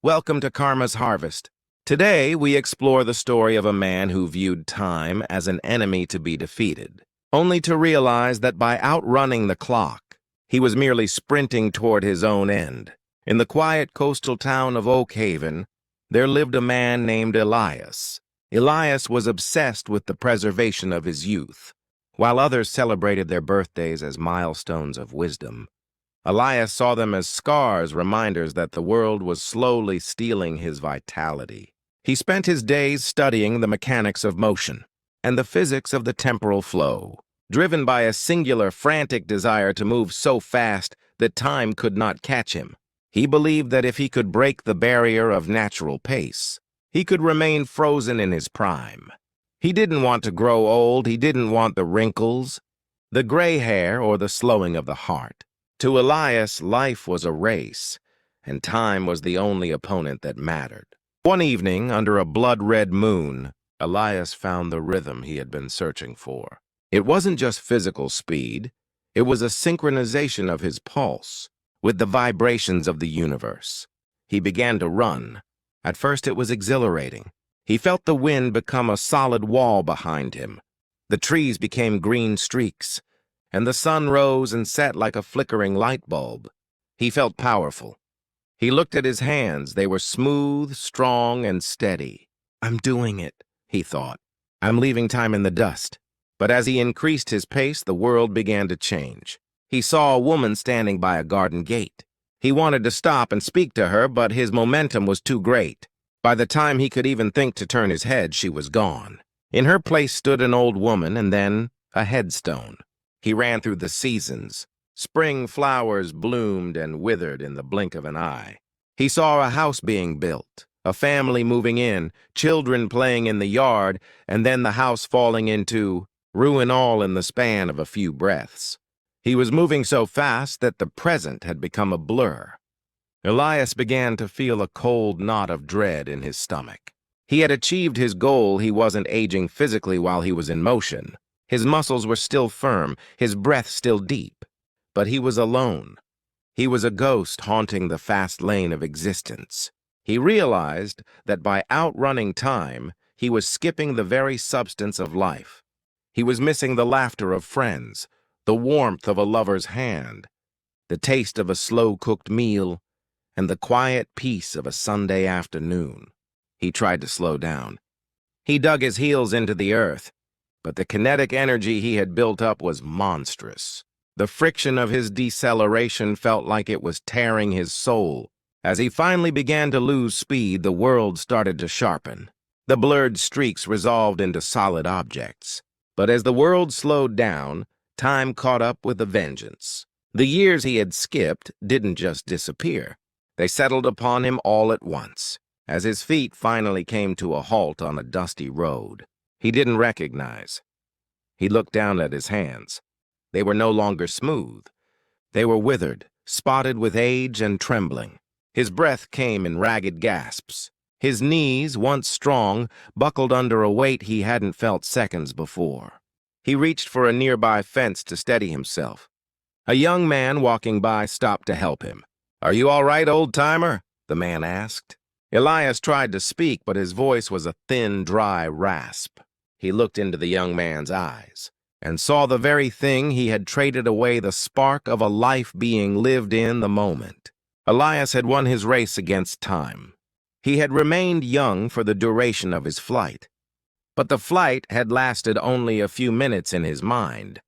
Welcome to Karma's Harvest. Today, we explore the story of a man who viewed time as an enemy to be defeated, only to realize that by outrunning the clock, he was merely sprinting toward his own end. In the quiet coastal town of Oak Haven, there lived a man named Elias. Elias was obsessed with the preservation of his youth. While others celebrated their birthdays as milestones of wisdom, Elias saw them as scars, reminders that the world was slowly stealing his vitality. He spent his days studying the mechanics of motion and the physics of the temporal flow, driven by a singular, frantic desire to move so fast that time could not catch him. He believed that if he could break the barrier of natural pace, he could remain frozen in his prime. He didn't want to grow old. He didn't want the wrinkles, the gray hair, or the slowing of the heart. To Elias, life was a race, and time was the only opponent that mattered. One evening, under a blood-red moon, Elias found the rhythm he had been searching for. It wasn't just physical speed, it was a synchronization of his pulse with the vibrations of the universe. He began to run. At first it was exhilarating. He felt the wind become a solid wall behind him. The trees became green streaks, and the sun rose and set like a flickering light bulb. He felt powerful. He looked at his hands. They were smooth, strong, and steady. "I'm doing it," he thought. "I'm leaving time in the dust." But as he increased his pace, the world began to change. He saw a woman standing by a garden gate. He wanted to stop and speak to her, but his momentum was too great. By the time he could even think to turn his head, she was gone. In her place stood an old woman, and then a headstone. He ran through the seasons. Spring flowers bloomed and withered in the blink of an eye. He saw a house being built, a family moving in, children playing in the yard, and then the house falling into ruin, all in the span of a few breaths. He was moving so fast that the present had become a blur. Elias began to feel a cold knot of dread in his stomach. He had achieved his goal. He wasn't aging physically while he was in motion. His muscles were still firm, his breath still deep. But he was alone. He was a ghost haunting the fast lane of existence. He realized that by outrunning time, he was skipping the very substance of life. He was missing the laughter of friends, the warmth of a lover's hand, the taste of a slow-cooked meal, and the quiet peace of a Sunday afternoon. He tried to slow down. He dug his heels into the earth, but the kinetic energy he had built up was monstrous. The friction of his deceleration felt like it was tearing his soul. As he finally began to lose speed, the world started to sharpen. The blurred streaks resolved into solid objects. But as the world slowed down, time caught up with a vengeance. The years he had skipped didn't just disappear. They settled upon him all at once, as his feet finally came to a halt on a dusty road he didn't recognize. He looked down at his hands. They were no longer smooth. They were withered, spotted with age and trembling. His breath came in ragged gasps. His knees, once strong, buckled under a weight he hadn't felt seconds before. He reached for a nearby fence to steady himself. A young man walking by stopped to help him. "Are you all right, old-timer?" the man asked. Elias tried to speak, but his voice was a thin, dry rasp. He looked into the young man's eyes and saw the very thing he had traded away, the spark of a life being lived in the moment. Elias had won his race against time. He had remained young for the duration of his flight, but the flight had lasted only a few minutes in his mind,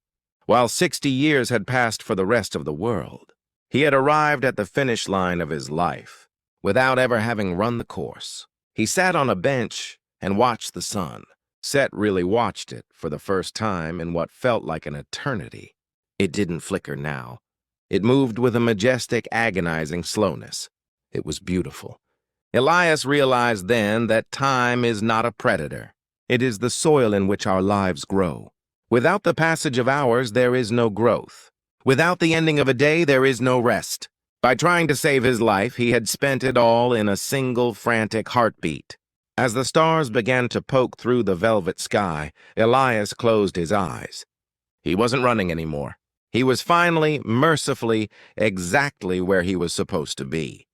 while 60 years had passed for the rest of the world. He had arrived at the finish line of his life without ever having run the course. He sat on a bench and watched the sun. Set really watched it for the first time in what felt like an eternity. It didn't flicker now. It moved with a majestic, agonizing slowness. It was beautiful. Elias realized then that time is not a predator. It is the soil in which our lives grow. Without the passage of hours, there is no growth. Without the ending of a day, there is no rest. By trying to save his life, he had spent it all in a single frantic heartbeat. As the stars began to poke through the velvet sky, Elias closed his eyes. He wasn't running anymore. He was finally, mercifully, exactly where he was supposed to be.